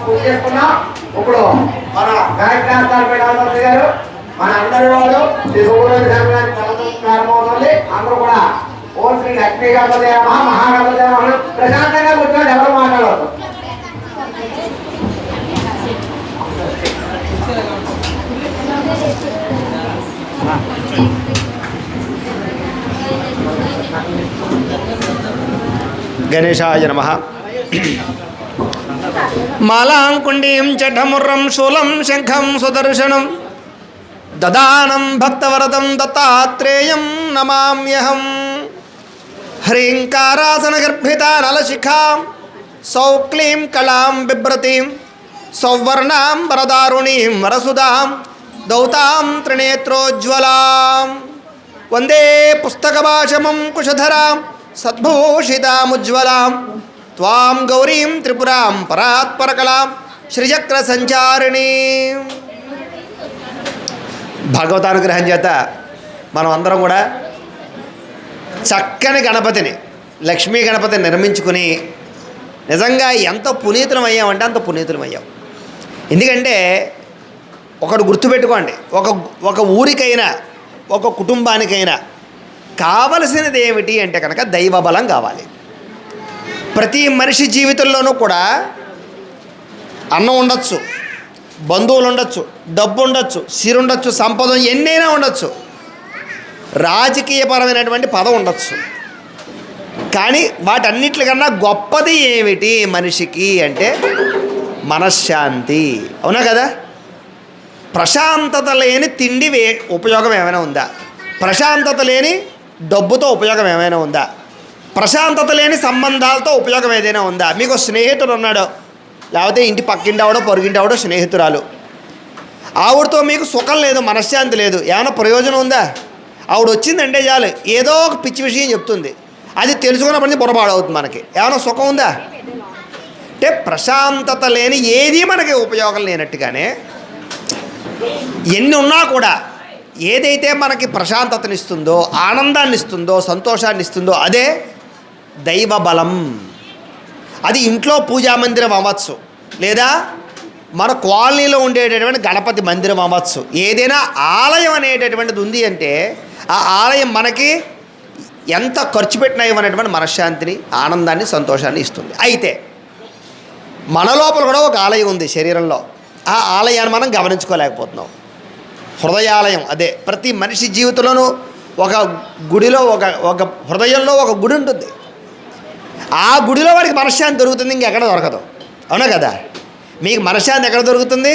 పూజ చేసుకున్నాం. ఇప్పుడు మన గాయత్రి గారు మన అందరి వాళ్ళు ప్రారంభమవుతుంది. అందరూ కూడా ఓం శ్రీ లక్ష్మీ గణపతి మహాగణపతి ప్రశాంతంగా కూర్చోండి, ఎవరు మాట్లాడవద్దు. గణేశాయ నమః. మాలాంకుండీం చఢముర్రం శూలం శంఖం సుదర్శనం దదానం భక్తవరదం దత్తాత్రేయం నమామ్యహం. హ్రీంకారాసనగర్భితానలశిఖాం సౌక్లీం కళాం బిభ్రతీం సౌవర్ణాం వరదారుణీం వరసుదాం దౌతాం త్రినేత్రోజ్వలాం వందే పుస్తకభాషమం కుశధరాం సద్భూషితాముజ్వలాం త్వాం గౌరీం త్రిపురాం పరాత్పరకలాం శ్రీచక్ర సంచారిణీ. భగవతానుగ్రహం చేత మనం అందరం కూడా చక్కని గణపతిని, లక్ష్మీ గణపతిని నిర్మించుకుని నిజంగా ఎంత పునీతులం అయ్యామంటే అంత పునీతులం అయ్యాం. ఎందుకంటే ఒకటి గుర్తుపెట్టుకోండి, ఒక ఊరికైనా ఒక కుటుంబానికైనా కావలసినది ఏమిటి అంటే కనుక దైవబలం కావాలి. ప్రతి మనిషి జీవితంలోనూ కూడా అన్నం ఉండొచ్చు, బంధువులు ఉండొచ్చు, డబ్బు ఉండొచ్చు, సిరు ఉండొచ్చు, సంపద ఎన్నైనా ఉండొచ్చు, రాజకీయపరమైనటువంటి పదం ఉండొచ్చు. కానీ వాటన్నిటికన్నా గొప్పది ఏమిటి మనిషికి అంటే మనశ్శాంతి. అవునా కదా? ప్రశాంతత లేని తిండి ఉపయోగం ఏమైనా ఉందా? ప్రశాంతత లేని డబ్బుతో ఉపయోగం ఏమైనా ఉందా? ప్రశాంతత లేని సంబంధాలతో ఉపయోగం ఏదైనా ఉందా? మీకు స్నేహితుడు ఉన్నాడో, లేకపోతే ఇంటి పక్కింటి ఆవిడో పొరుగింటి ఆవిడో స్నేహితురాలు, ఆవిడతో మీకు సుఖం లేదు, మనశ్శాంతి లేదు, ఏమైనా ప్రయోజనం ఉందా? ఆవిడ వచ్చిందంటే చాలు ఏదో ఒక పిచ్చి విషయం చెప్తుంది, అది తెలుసుకున్నప్పటికీ బుర్రపాడవుతుంది, మనకి ఏమైనా సుఖం ఉందా? అంటే ప్రశాంతత లేని ఏది మనకి ఉపయోగం లేనట్టుగానే ఎన్ని ఉన్నా కూడా ఏదైతే మనకి ప్రశాంతతనిస్తుందో, ఆనందాన్ని ఇస్తుందో, సంతోషాన్ని ఇస్తుందో అదే దైవ బలం. అది ఇంట్లో పూజా మందిరం అవ్వచ్చు, లేదా మన కాలనీలో ఉండేటటువంటి గణపతి మందిరం అవ్వచ్చు. ఏదైనా ఆలయం అనేటటువంటిది ఉంది అంటే ఆ ఆలయం మనకి ఎంత ఖర్చు పెట్టినా ఇవ్వనటువంటి మనశ్శాంతిని, ఆనందాన్ని, సంతోషాన్ని ఇస్తుంది. అయితే మన లోపల కూడా ఒక ఆలయం ఉంది శరీరంలో. ఆ ఆలయాన్ని మనం గమనించుకోలేకపోతున్నాం. హృదయాలయం అదే. ప్రతి మనిషి జీవితంలోనూ ఒక గుడిలో ఒక హృదయంలో ఒక గుడి ఉంటుంది. ఆ గుడిలో వాడికి మనశ్శాంతి దొరుకుతుంది, ఇంకెక్కడ దొరకదు. అవునా కదా? మీకు మనశ్శాంతి ఎక్కడ దొరుకుతుంది?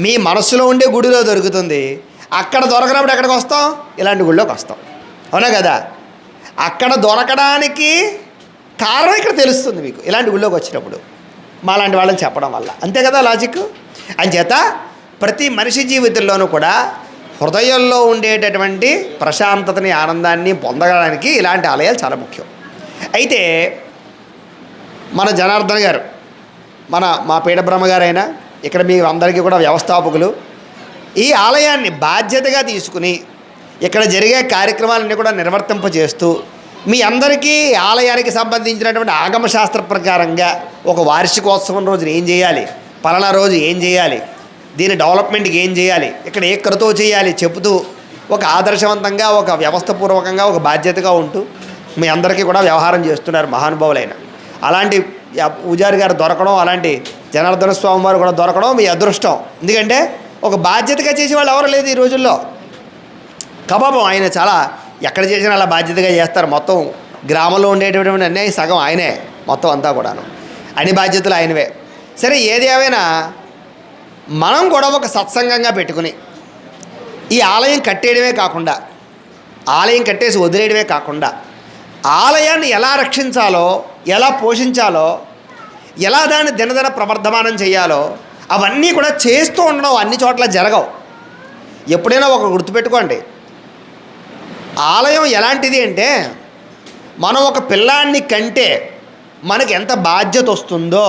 మీ మనస్సులో ఉండే గుడిలో దొరుకుతుంది. అక్కడ దొరకనప్పుడు ఎక్కడికి వస్తాం? ఇలాంటి గుడిలోకి వస్తాం. అవునా కదా? అక్కడ దొరకడానికి కారణం ఇక్కడ తెలుస్తుంది మీకు ఇలాంటి గుడిలోకి వచ్చినప్పుడు, మాలాంటి వాళ్ళని చెప్పడం వల్ల. అంతే కదా లాజిక్? అంచేత ప్రతి మనిషి జీవితంలోనూ కూడా హృదయంలో ఉండేటటువంటి ప్రశాంతతని, ఆనందాన్ని పొందడానికి ఇలాంటి ఆలయాలు చాలా ముఖ్యం. అయితే మన జనార్దన్ గారు, మా పీఠబ్రహ్మ గారైనా ఇక్కడ మీ అందరికీ కూడా వ్యవస్థాపకులు, ఈ ఆలయాన్ని బాధ్యతగా తీసుకుని ఇక్కడ జరిగే కార్యక్రమాలన్నీ కూడా నిర్వర్తింపజేస్తూ మీ అందరికీ ఆలయానికి సంబంధించినటువంటి ఆగమశాస్త్ర ప్రకారంగా ఒక వార్షికోత్సవం రోజున ఏం చేయాలి, పలానా రోజు ఏం చేయాలి, దీని డెవలప్మెంట్కి ఏం చేయాలి, ఇక్కడ ఏ కృతో చేయాలి చెబుతూ ఒక ఆదర్శవంతంగా, ఒక వ్యవస్థపూర్వకంగా, ఒక బాధ్యతగా ఉంటూ మీ అందరికీ కూడా వ్యవహారం చేస్తున్నారు మహానుభావులైన. అలాంటి పూజారి గారు దొరకడం, అలాంటి జనార్దన స్వామి వారు కూడా దొరకడం మీ అదృష్టం. ఎందుకంటే ఒక బాధ్యతగా చేసేవాళ్ళు ఎవరు లేదు ఈ రోజుల్లో. కబాబం ఆయన చాలా ఎక్కడ చేసినా అలా బాధ్యతగా చేస్తారు. మొత్తం గ్రామంలో ఉండేటటువంటి అన్నీ సగం ఆయనే, మొత్తం అంతా కూడాను అన్ని బాధ్యతలు ఆయనవే. సరే, ఏది ఏమైనా మనం కూడా ఒక సత్సంగంగా పెట్టుకుని ఈ ఆలయం కట్టేయడమే కాకుండా, ఆలయం కట్టేసి వదిలేయడమే కాకుండా, ఆలయాన్ని ఎలా రక్షించాలో, ఎలా పోషించాలో, ఎలా దాన్ని దినదిన ప్రవర్ధమానం చేయాలో అవన్నీ కూడా చేస్తూ ఉండడం అన్ని చోట్ల జరగవు. ఎప్పుడైనా ఒక గుర్తుపెట్టుకోండి, ఆలయం ఎలాంటిది అంటే మనం ఒక పిల్లాన్ని కంటే మనకి ఎంత బాధ్యత వస్తుందో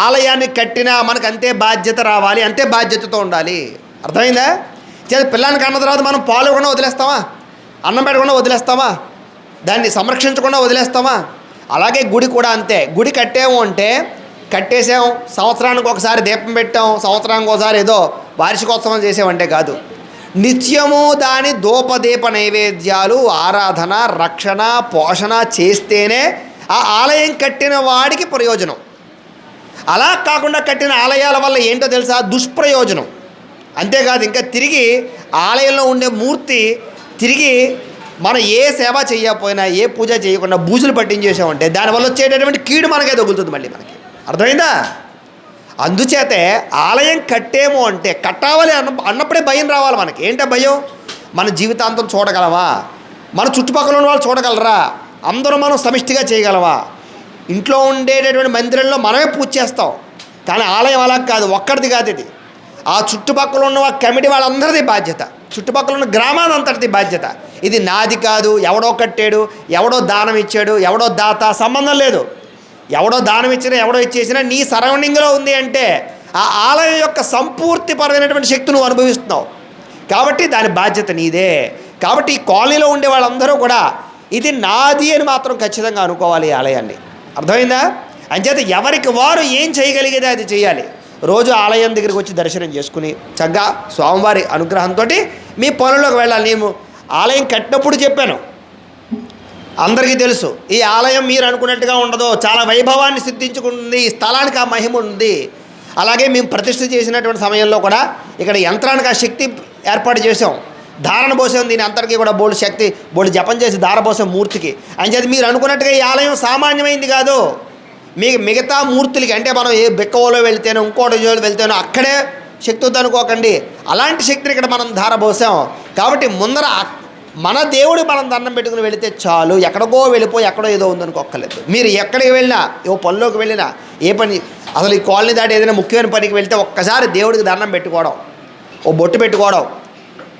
ఆలయాన్ని కట్టినా మనకు అంతే బాధ్యత రావాలి, అంతే బాధ్యతతో ఉండాలి. అర్థమైందా? పిల్లాన్ని కన్న తర్వాత మనం పాలు కూడా వదిలేస్తామా? అన్నం పెట్టకుండా వదిలేస్తామా? దాన్ని సంరక్షించకుండా వదిలేస్తామా? అలాగే గుడి కూడా అంతే. గుడి కట్టాము అంటే కట్టేసాం, సంవత్సరానికి ఒకసారి దీపం పెట్టాం, సంవత్సరానికి ఒకసారి ఏదో వార్షికోత్సవం చేసామంటే కాదు. నిత్యము దాని ధూపదీప నైవేద్యాలు, ఆరాధన, రక్షణ, పోషణ చేస్తేనే ఆ ఆలయం కట్టిన వాడికి ప్రయోజనం. అలా కాకుండా కట్టిన ఆలయాల వల్ల ఏంటో తెలుసా? దుష్ప్రయోజనం. అంతేకాదు, ఇంకా తిరిగి ఆలయంలో ఉండే మూర్తి తిరిగి మనం ఏ సేవ చేయకపోయినా, ఏ పూజ చేయకుండా బూజులు పట్టించేసామంటే దానివల్ల వచ్చేటటువంటి కీడు మనకే తగులుతుంది మళ్ళీ మనకి. అర్థమైందా? అందుచేతే ఆలయం కట్టేమో అంటే కట్టాలి అన్నప్పుడే భయం రావాలి మనకి. ఏంటో భయం? మన జీవితాంతం చూడగలమా? మన చుట్టుపక్కల ఉన్న వాళ్ళు చూడగలరా? అందరూ మనం సమిష్టిగా చేయగలమా? ఇంట్లో ఉండేటటువంటి మందిరంలో మనమే పూజ చేస్తాం, కానీ ఆలయం అలా కాదు, ఒక్కడిది కాదు ఇది. ఆ చుట్టుపక్కల ఉన్న కమిటీ వాళ్ళందరిది బాధ్యత, చుట్టుపక్కల ఉన్న గ్రామానంతటిది బాధ్యత. ఇది నాది కాదు, ఎవడో కట్టాడు, ఎవడో దానం ఇచ్చాడు, ఎవడో దాత, సంబంధం లేదు. ఎవడో దానం ఇచ్చినా, ఎవడో ఇచ్చేసినా నీ సరౌండింగ్లో ఉంది అంటే ఆ ఆలయం యొక్క సంపూర్తిపరమైనటువంటి శక్తి నువ్వు అనుభవిస్తున్నావు. కాబట్టి దాని బాధ్యత నీదే. కాబట్టి ఈ కాలనీలో ఉండే వాళ్ళందరూ కూడా ఇది నాది అని మాత్రం ఖచ్చితంగా అనుకోవాలి ఈ ఆలయాన్ని. అర్థమైందా? అంచేత ఎవరికి వారు ఏం చేయగలిగేదే అది చేయాలి. రోజు ఆలయం దగ్గరికి వచ్చి దర్శనం చేసుకుని చక్కగా స్వామివారి అనుగ్రహంతో మీ పనుల్లోకి వెళ్ళాలి. నేను ఆలయం కట్టినప్పుడు చెప్పాను, అందరికీ తెలుసు ఈ ఆలయం మీరు అనుకున్నట్టుగా ఉండదు, చాలా వైభవాన్ని సిద్ధించుకుంటుంది, ఈ స్థలానికి ఆ మహిమ ఉంది. అలాగే మేము ప్రతిష్ఠ చేసినటువంటి సమయంలో కూడా ఇక్కడ యంత్రానికి ఆ శక్తి ఏర్పాటు చేసాం, ధారణ పోసాం. దీని అంతటికీ కూడా బోల్డ్ శక్తి, బోల్డ్ జపం చేసి ధార పోసాం మూర్తికి. అంచేది మీరు అనుకున్నట్టుగా ఈ ఆలయం సామాన్యమైంది కాదు. మీకు మిగతా మూర్తులకి అంటే మనం ఏ బెక్కవలో వెళ్తేనో ఇంకోటి వెళ్తేనో అక్కడే శక్తి వద్దు అనుకోకండి, అలాంటి శక్తిని ఇక్కడ మనం ధార పోసాం. కాబట్టి ముందర మన దేవుడు మనం దండం పెట్టుకుని వెళితే చాలు, ఎక్కడికో వెళ్ళిపోయి ఎక్కడో ఏదో ఉందనుకోక్కర్లేదు. మీరు ఎక్కడికి వెళ్ళినా, ఏ పనిలోకి వెళ్ళినా, ఏ పని అసలు ఈ కాలనీ దాటి ఏదైనా ముఖ్యమైన పనికి వెళ్తే ఒక్కసారి దేవుడికి దండం పెట్టుకోవడం, ఓ బొట్టు పెట్టుకోవడం,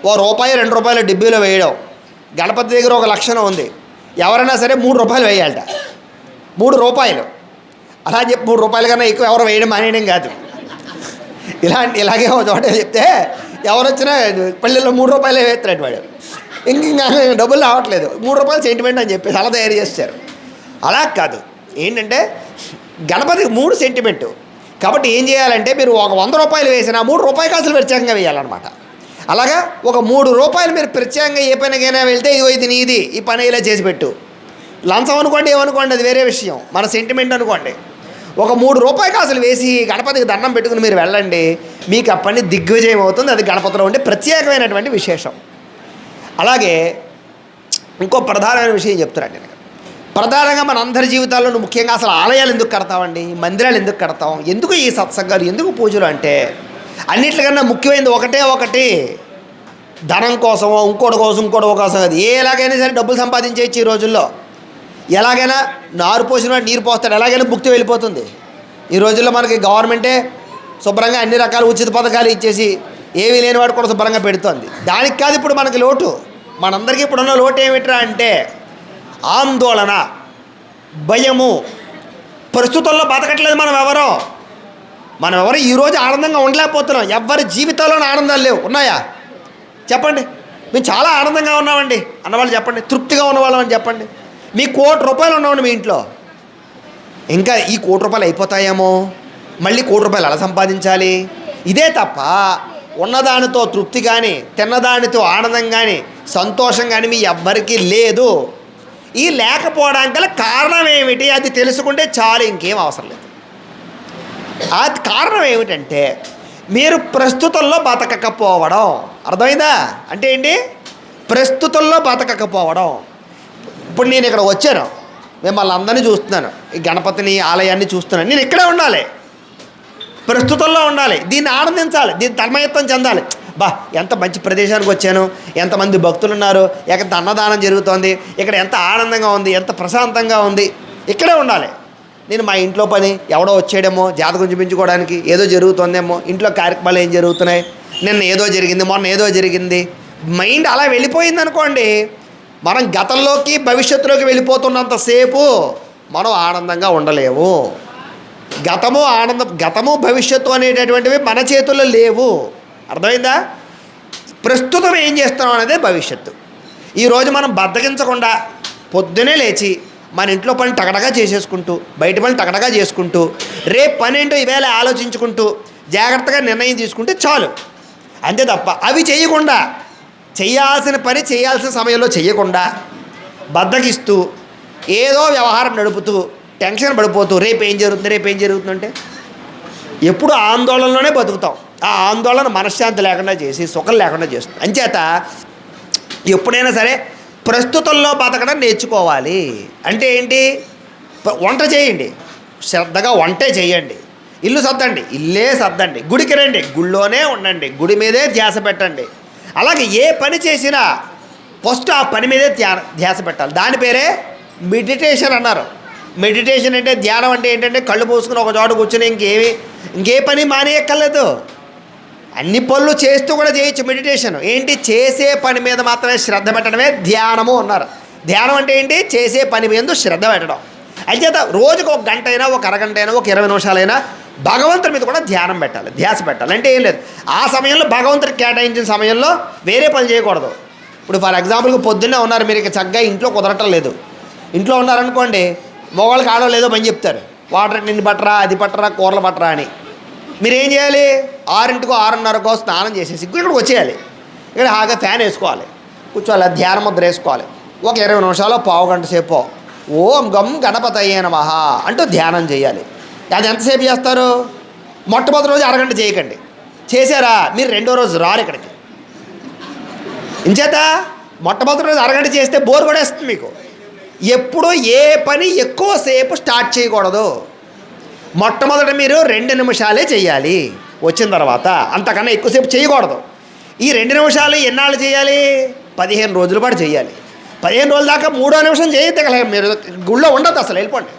ఓ రూపాయి 2 రూపాయలు డిబ్బీలో వేయడం. గణపతి దగ్గర ఒక లక్షణం ఉంది, ఎవరైనా సరే 3 రూపాయలు వేయాలట. 3 రూపాయలు అలా చెప్పి 3 రూపాయల కన్నా ఎక్కువ ఎవరు వేయడం మానేయడం కాదు. ఇలాగే ఒక చోట చెప్తే ఎవరు వచ్చినా పల్లెల్లో 3 రూపాయలే వేస్తాడు వాడు, ఇంకా డబ్బులు రావట్లేదు, 3 రూపాయలు సెంటిమెంట్ అని చెప్పేసి అలా తయారు చేస్తారు. అలా కాదు, ఏంటంటే గణపతికి 3 సెంటిమెంటు. కాబట్టి ఏం చేయాలంటే మీరు ఒక 100 రూపాయలు వేసినా 3 రూపాయలు కాసులు ప్రత్యేకంగా వేయాలన్నమాట. అలాగా ఒక 3 రూపాయలు మీరు ప్రత్యేకంగా ఏ పనికైనా వెళ్తే ఇదిగో ఇది నీది, ఈ పని ఇలా చేసి పెట్టు. లంచం అనుకోండి, ఏమనుకోండి, అది వేరే విషయం, మన సెంటిమెంట్ అనుకోండి. ఒక 3 రూపాయలు కాసులు వేసి గణపతికి దండం పెట్టుకుని మీరు వెళ్ళండి, మీకు ఆ పని దిగ్విజయం అవుతుంది. అది గణపతిలో ఉండే ప్రత్యేకమైనటువంటి విశేషం. అలాగే ఇంకో ప్రధానమైన విషయం చెప్తున్నాను నేను. ప్రధానంగా మన అందరి జీవితాల్లో ముఖ్యంగా అసలు ఆలయాలు ఎందుకు కడతామండి, మందిరాలు ఎందుకు కడతాం, ఎందుకు ఈ సత్సంగాలు, ఎందుకు పూజలు అంటే అన్నిటికన్నా ముఖ్యమైనది ఒకటి, ధనం కోసమో ఇంకోటి కోసం అది ఎలాగైనా సరే డబ్బులు సంపాదించేయచ్చు ఈ రోజుల్లో. ఎలాగైనా నారు పోసిన వాడు నీరు పోస్తాడు, ఎలాగైనా భుక్తి వెళ్ళిపోతుంది. ఈ రోజుల్లో మనకి గవర్నమెంటే శుభ్రంగా అన్ని రకాల ఉచిత పథకాలు ఇచ్చేసి ఏమీ లేనివాడు కూడా శుభ్రంగా పెడుతోంది. దానికి కాదు ఇప్పుడు మనకి లోటు, మనందరికీ ఇప్పుడున్న లోటు ఏమిట్రా అంటే ఆందోళన, భయము. ప్రస్తుతంలో బతకట్లేదు మనం ఎవరు ఈరోజు ఆనందంగా ఉండలేకపోతున్నాం. ఎవరి జీవితాల్లోనూ ఆనందాలు లేవు, ఉన్నాయా చెప్పండి? మేము చాలా ఆనందంగా ఉన్నామండి అన్నవాళ్ళు చెప్పండి, తృప్తిగా ఉన్నవాళ్ళం అని చెప్పండి. మీ 1 కోటి రూపాయలు ఉన్నామండి మీ ఇంట్లో, ఇంకా ఈ 1 కోటి రూపాయలు అయిపోతాయేమో, మళ్ళీ 1 కోటి రూపాయలు ఎలా సంపాదించాలి? ఇదే తప్ప ఉన్నదానితో తృప్తి కానీ, తిన్నదానితో ఆనందం కానీ, సంతోషం కానీ మీ ఎవ్వరికీ లేదు. ఈ లేకపోవడానికి గల కారణం ఏమిటి? అది తెలుసుకుంటే చాలు, ఇంకేం అవసరం లేదు. అది కారణం ఏమిటంటే మీరు ప్రస్తుతంలో బతకకపోవడం. అర్థమైందా? అంటే ఏంటి? ప్రస్తుతంలో బతకకపోవడం. ఇప్పుడు నేను ఇక్కడ వచ్చాను, మిమ్మల్ని అందరినీ చూస్తున్నాను, ఈ గణపతిని ఆలయాన్ని చూస్తున్నాను, నేను ఇక్కడే ఉండాలి, ప్రస్తుతంలో ఉండాలి, దీన్ని ఆనందించాలి, దీన్ని తన్మయత్వం చెందాలి. ఎంత మంచి ప్రదేశానికి వచ్చాను, ఎంతమంది భక్తులు ఉన్నారు, ఎంత అన్నదానం జరుగుతోంది, ఇక్కడ ఎంత ఆనందంగా ఉంది, ఎంత ప్రశాంతంగా ఉంది, ఇక్కడే ఉండాలి. నేను మా ఇంట్లో పని, ఎవడో వచ్చేయడమో, జాతకం చూపించుకోవడానికి ఏదో జరుగుతుందేమో, ఇంట్లో కార్యక్రమాలు ఏం జరుగుతున్నాయి, నిన్న ఏదో జరిగింది, మొన్న ఏదో జరిగింది, మైండ్ అలా వెళ్ళిపోయింది అనుకోండి, మనం గతంలోకి భవిష్యత్తులోకి వెళ్ళిపోతున్నంతసేపు మనం ఆనందంగా ఉండలేము. గతము భవిష్యత్తు అనేటటువంటివి మన చేతుల్లో లేవు. అర్థమైందా? ప్రస్తుతం ఏం చేస్తున్నాం అనేది భవిష్యత్తు. ఈరోజు మనం బద్దకించకుండా పొద్దునే లేచి మన ఇంట్లో పని టకటగా చేసేసుకుంటూ, బయట పని టకటగా చేసుకుంటూ, రేపు పని ఏంటో ఈవేళ ఆలోచించుకుంటూ జాగ్రత్తగా నిర్ణయం తీసుకుంటే చాలు. అంతే తప్ప అవి చేయకుండా, చేయాల్సిన పని చేయాల్సిన సమయంలో చేయకుండా బద్దకిస్తూ ఏదో వ్యవహారం నడుపుతూ టెన్షన్ పడిపోతూ రేపు ఏం జరుగుతుందంటే ఎప్పుడు ఆందోళనలోనే బతుకుతాం. ఆ ఆందోళన మనశ్శాంతి లేకుండా చేసి సుఖం లేకుండా చేస్తుంది. అంచేత ఎప్పుడైనా సరే ప్రస్తుతంలో బతకడం నేర్చుకోవాలి. అంటే ఏంటి? వంట చేయండి, శ్రద్ధగా వంటే చేయండి. ఇల్లు సర్దండి, ఇల్లే సర్దండి. గుడికి రండి, గుళ్ళోనే ఉండండి, గుడి మీదే ధ్యాస పెట్టండి. అలాగే ఏ పని చేసినా ఫస్ట్ ఆ పని మీదే ధ్యాస పెట్టాలి. దాని పేరే మెడిటేషన్ అన్నారు. మెడిటేషన్ అంటే ధ్యానం అంటే ఏంటంటే కళ్ళు మూసుకుని ఒక చోట కూర్చొని ఇంకే పని మానేయక్కర్లేదు. అన్ని పనులు చేస్తూ కూడా చేయొచ్చు మెడిటేషన్. ఏంటి? చేసే పని మీద మాత్రమే శ్రద్ధ పెట్టడమే ధ్యానము అన్నారు. ధ్యానం అంటే ఏంటి? చేసే పని మీద శ్రద్ధ పెట్టడం. అంచేత రోజుకు ఒక గంట అయినా, ఒక అరగంట అయినా, ఒక 20 నిమిషాలైనా భగవంతుడి మీద కూడా ధ్యానం పెట్టాలి, ధ్యాస పెట్టాలి. అంటే ఏం లేదు, ఆ సమయంలో భగవంతుడికి కేటాయించిన సమయంలో వేరే పని చేయకూడదు. ఇప్పుడు ఫర్ ఎగ్జాంపుల్కి పొద్దున్నే ఉన్నారు, మీరు ఇక చక్కగా ఇంట్లో కుదరటం లేదు, ఇంట్లో ఉన్నారనుకోండి, మగవాళ్ళకి ఆడవాళ్ళు ఏదో పని చెప్తారు, వాటర్ నిన్ను పట్టరా, అది పట్టరా, కూరలు పట్టరా అని. మీరు ఏం చేయాలి? 6ంటికో 6:30కో స్నానం చేసేసి ఇక్కడికి వచ్చేయాలి. ఇక్కడ హాగా ఫ్యాన్ వేసుకోవాలి, కూర్చోవాలి, ధ్యాన ముద్ర వేసుకోవాలి. ఒక 20 నిమిషాలు, పావు గంట సేపు ఓం గం గణపతయే నమః అంటూ ధ్యానం చేయాలి. అది ఎంతసేపు చేస్తారు? మొట్టమొదటి రోజు అరగంట చేయకండి, చేశారా మీరు రెండో రోజు రారు ఇక్కడికి. ఇంచేత మొట్టమొదటి రోజు అరగంట చేస్తే బోర్ కూడా వేస్తుంది మీకు. ఎప్పుడు ఏ పని ఎక్కువసేపు స్టార్ట్ చేయకూడదు. మొట్టమొదట మీరు 2 నిమిషాలే చేయాలి, వచ్చిన తర్వాత అంతకన్నా ఎక్కువసేపు చేయకూడదు. ఈ 2 నిమిషాలు ఎన్నాళ్ళు చేయాలి? 15 రోజుల పాటు చేయాలి. 15 రోజుల దాకా 3వ నిమిషం చేయగలరు మీరు, గుళ్ళో ఉండదు అసలు, వెళ్ళిపోండి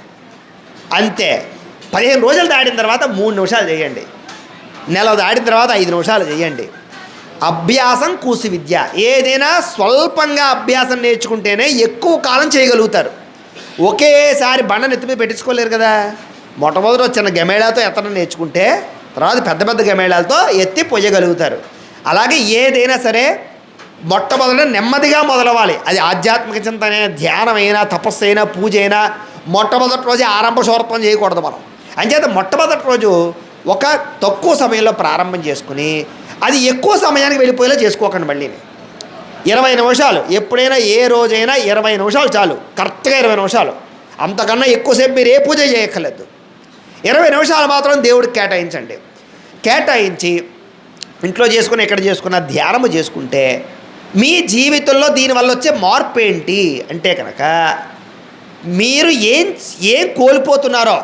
అంతే. 15 రోజులు దాటిన తర్వాత 3 నిమిషాలు చేయండి, నెల దాటిన తర్వాత 5 నిమిషాలు చేయండి. అభ్యాసం కూసి విద్య. ఏదైనా స్వల్పంగా అభ్యాసం నేర్చుకుంటేనే ఎక్కువ కాలం చేయగలుగుతారు. ఒకేసారి బండ నెత్తి మీద పెట్టించుకోలేరు కదా. మొట్టమొదటి చిన్న గమేళాతో ఎత్తడం నేర్చుకుంటే తర్వాత పెద్ద పెద్ద గమేళాలతో ఎత్తి పొయ్యగలుగుతారు. అలాగే ఏదైనా సరే మొట్టమొదట నెమ్మదిగా మొదలవ్వాలి. అది ఆధ్యాత్మిక చింతన, ధ్యానమైనా, తపస్సు అయినా, పూజ అయినా మొట్టమొదటి రోజే ఆరంభ శూరత్వం చేయకూడదు మనం. అంచేత మొట్టమొదటి రోజు ఒక తక్కువ సమయంలో ప్రారంభం చేసుకుని అది ఎక్కువ సమయానికి వెళ్ళిపోయేలా చేసుకోకండి. మళ్ళీ 20 నిమిషాలు, ఎప్పుడైనా ఏ రోజైనా 20 నిమిషాలు చాలు, కరెక్ట్గా 20 నిమిషాలు. అంతకన్నా ఎక్కువసేపు మీరు ఏ పూజ చేయక్కర్లేదు. 20 నిమిషాలు మాత్రం దేవుడికి కేటాయించండి. కేటాయించి ఇంట్లో చేసుకుని ఎక్కడ చేసుకున్న ధ్యానము చేసుకుంటే మీ జీవితంలో దీనివల్ల వచ్చే మార్పు ఏంటి అంటే కనుక మీరు ఏం కోల్పోతున్నారో,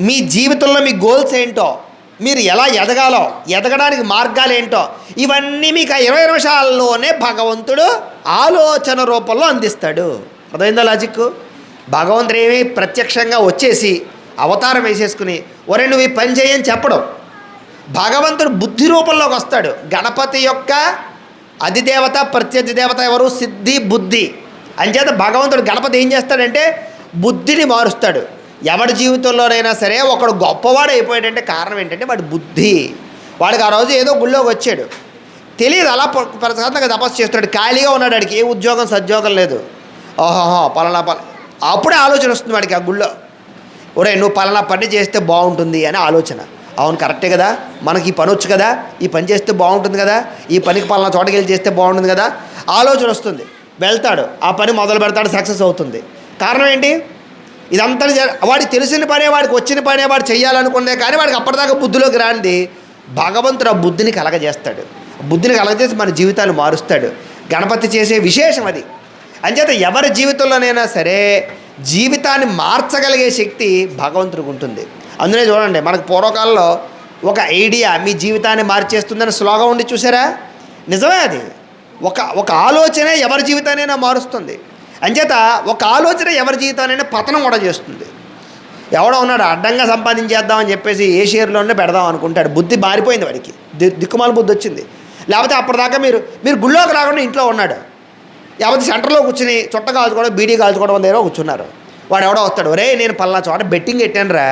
మీ జీవితంలో మీ గోల్స్ ఏంటో, మీరు ఎలా ఎదగాలో, ఎదగడానికి మార్గాలు ఏంటో ఇవన్నీ మీకు ఆ 20 నిమిషాల్లోనే భగవంతుడు ఆలోచన రూపంలో అందిస్తాడు. అర్థమైందా లాజిక్? భగవంతుడు ఏమి ప్రత్యక్షంగా వచ్చేసి అవతారం వేసేసుకుని ఒరే నువ్వు ఈ పని చేయని చెప్పడం. భగవంతుడు బుద్ధి రూపంలోకి వస్తాడు. గణపతి యొక్క అధిదేవత ప్రత్యర్థి దేవత ఎవరు? సిద్ధి, బుద్ధి. అంచేత భగవంతుడు గణపతి ఏం చేస్తాడంటే బుద్ధిని మారుస్తాడు. ఎవడి జీవితంలోనైనా సరే ఒకడు గొప్పవాడు అయిపోయాడంటే కారణం ఏంటంటే వాడి బుద్ధి. వాడికి ఆ రోజు ఏదో గుళ్ళోకి వచ్చాడు, తెలియదు, అలా ప్రశాంతంగా తపస్సు చేస్తున్నాడు, ఖాళీగా ఉన్నాడు, వాడికి ఏ ఉద్యోగం సద్యోగం లేదు. ఓహోహో పలానా అప్పుడే ఆలోచన వస్తుంది వాడికి ఆ గుళ్ళో, ఒరే నువ్వు పలానా పని చేస్తే బాగుంటుంది అని ఆలోచన. అవును కరెక్టే కదా, మనకి ఈ పని వచ్చు కదా, ఈ పని చేస్తే బాగుంటుంది కదా, ఈ పనికి పలానా చోటకి వెళ్ళి చేస్తే బాగుంటుంది కదా, ఆలోచన వస్తుంది. వెళ్తాడు, ఆ పని మొదలు పెడతాడు, సక్సెస్ అవుతుంది. కారణం ఏంటి? ఇదంతా వాడికి తెలిసిన పనే, వాడికి వచ్చిన పనే వాడు చెయ్యాలనుకునే, కానీ వాడికి అప్పటిదాకా బుద్ధిలోకి రానిది భగవంతుడు ఆ బుద్ధిని కలగజేస్తాడు. బుద్ధిని కలగజేసి మన జీవితాలు మారుస్తాడు. గణపతి చేసే విశేషం అది. అంచేత ఎవరి జీవితంలోనైనా సరే జీవితాన్ని మార్చగలిగే శక్తి భగవంతుడికి ఉంటుంది. అందుకే చూడండి, మనకు పూర్వకాలంలో ఒక ఐడియా మీ జీవితాన్ని మార్చేస్తుందని స్లోగన్ ఉండి చూసారా? నిజమే అది. ఒక ఆలోచనే ఎవరి జీవితాన్నైనా మారుస్తుంది. అంచేత ఒక ఆలోచన ఎవరి జీవితాన్నైనా పతనం కూడా చేస్తుంది. ఎవడో ఉన్నాడు అడ్డంగా సంపాదించేద్దామని చెప్పేసి ఏ షేర్లోనే పెడదాం అనుకుంటాడు, బుద్ధి మారిపోయింది వాడికి, దిక్కుమాల బుద్ధి వచ్చింది. లేకపోతే అప్పటిదాకా మీరు గుళ్ళోకి రాకుండా ఇంట్లో ఉన్నాడు, లేకపోతే సెంటర్లో కూర్చుని చుట్ట కాల్చుకోవడం, బీడీ కాల్చుకోవడం దగ్గర కూర్చున్నారు. వాడు ఎవడో వస్తాడు, రే నేను పలానా చోట బెట్టింగ్ పెట్టాను రా,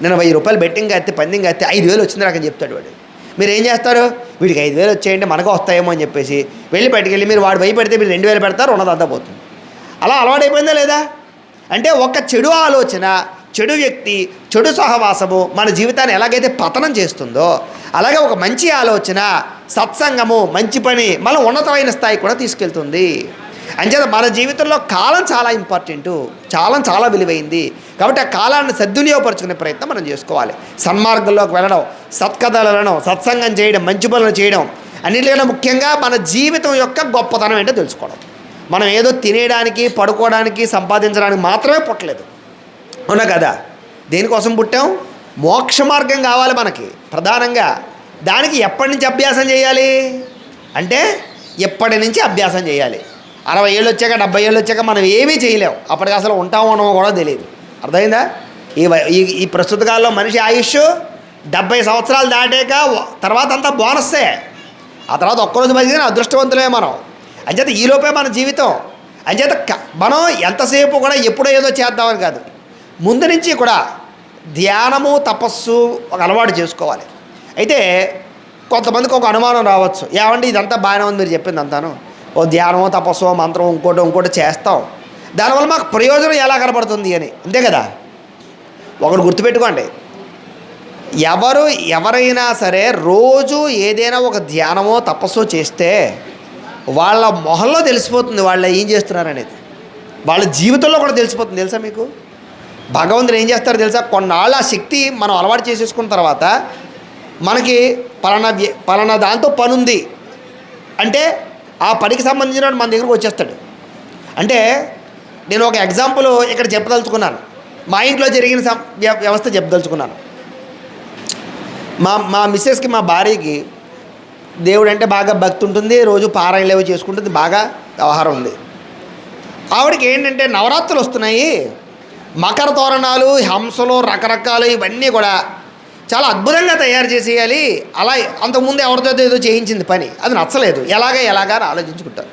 నేను 1000 రూపాయలు బెట్టింగ్ అయితే పందింగ్ అయితే 5000 వచ్చింది రాకని చెప్తాడు వాడు. మీరు ఏం చేస్తారు? వీడికి 5000 వచ్చేయండి మనకు వస్తాయేమో అని చెప్పేసి వెళ్ళి బయటికి వెళ్ళి మీరు వాడు భయపెడితే మీరు 2000 పెడతారు, ఉన్నదంతా పోతుంది. అలా అలవాటైపోయిందా లేదా? అంటే ఒక చెడు ఆలోచన, చెడు వ్యక్తి, చెడు సహవాసము మన జీవితాన్ని ఎలాగైతే పతనం చేస్తుందో, అలాగే ఒక మంచి ఆలోచన, సత్సంగము, మంచి పని మన ఉన్నతమైన స్థాయి కూడా తీసుకెళ్తుంది. అంచేత మన జీవితంలో కాలం చాలా ఇంపార్టెంటు, చాలా విలువైంది. కాబట్టి ఆ కాలాన్ని సద్వినియోగపరచుకునే ప్రయత్నం మనం చేసుకోవాలి. సన్మార్గంలోకి వెళ్ళడం, సత్కథలు వినడం, సత్సంగం చేయడం, మంచి పనులు చేయడం, అన్నిటికన్నా ముఖ్యంగా మన జీవితం యొక్క గొప్పతనం ఏంటో తెలుసుకోవడం. మనం ఏదో తినేయడానికి, పడుకోవడానికి, సంపాదించడానికి మాత్రమే పుట్టలేదు, అవునా కదా? దేనికోసం పుట్టాం? మోక్ష మార్గం కావాలి మనకి ప్రధానంగా. దానికి ఎప్పటి నుంచి అభ్యాసం చేయాలి అంటే ఎప్పటి నుంచి అభ్యాసం చేయాలి. 60 ఏళ్ళు వచ్చాక, 70 ఏళ్ళు వచ్చాక మనం ఏమీ చేయలేం. అప్పటికి అసలు ఉంటామో ఉండమో కూడా తెలియదు. అర్థమైందా? ఈ ప్రస్తుత కాలంలో మనిషి ఆయుష్ 70 సంవత్సరాలు దాటాక తర్వాత అంతా బోనస్సే. ఆ తర్వాత ఒక్కరోజు బతికిన అదృష్టవంతులే మనం. అంచేత ఈలోపే మన జీవితం. అంచేత మనం ఎంతసేపు కూడా ఎప్పుడో ఏదో చేద్దామని కాదు, ముందు నుంచి కూడా ధ్యానము, తపస్సు ఒక అలవాటు చేసుకోవాలి. అయితే కొంతమందికి ఒక అనుమానం రావచ్చు, ఏమండి ఇదంతా బాగానే ఉంది మీరు చెప్పింది అంతాను, ఓ ధ్యానమో, తపస్సో, మంత్రం ఇంకోటి చేస్తాం, దానివల్ల మాకు ప్రయోజనం ఎలా కనపడుతుంది అని. అంతే కదా? ఒకటి గుర్తుపెట్టుకోండి, ఎవరైనా సరే రోజు ఏదైనా ఒక ధ్యానమో తపస్సో చేస్తే వాళ్ళ మొహంలో తెలిసిపోతుంది వాళ్ళు ఏం చేస్తున్నారనేది. వాళ్ళ జీవితంలో కూడా తెలిసిపోతుంది. తెలుసా మీకు? భగవంతుడు ఏం చేస్తారో తెలుసా? కొన్నాళ్ళు ఆ శక్తి మనం అలవాటు చేసేసుకున్న తర్వాత మనకి పలానా దాంతో పని ఉంది అంటే ఆ పనికి సంబంధించిన మన దగ్గరకు వచ్చేస్తాడు. అంటే నేను ఒక ఎగ్జాంపుల్ ఇక్కడ చెప్పదలుచుకున్నాను. మా ఇంట్లో జరిగిన వ్యవస్థ చెప్పదలుచుకున్నాను. మా మిస్సెస్కి, మా భార్యకి దేవుడు అంటే బాగా భక్తి ఉంటుంది, రోజు పారాయణలు ఏవో చేసుకుంటుంది, బాగా వ్యవహారం ఉంది. ఆవిడకి ఏంటంటే నవరాత్రులు వస్తున్నాయి, మకర తోరణాలు, హంసలు, రకరకాలు ఇవన్నీ కూడా చాలా అద్భుతంగా తయారు చేసేయాలి. అలా అంతకుముందు ఎవరితో ఏదో చేయించింది పని, అది నచ్చలేదు. ఎలాగా అని ఆలోచించుకుంటారు.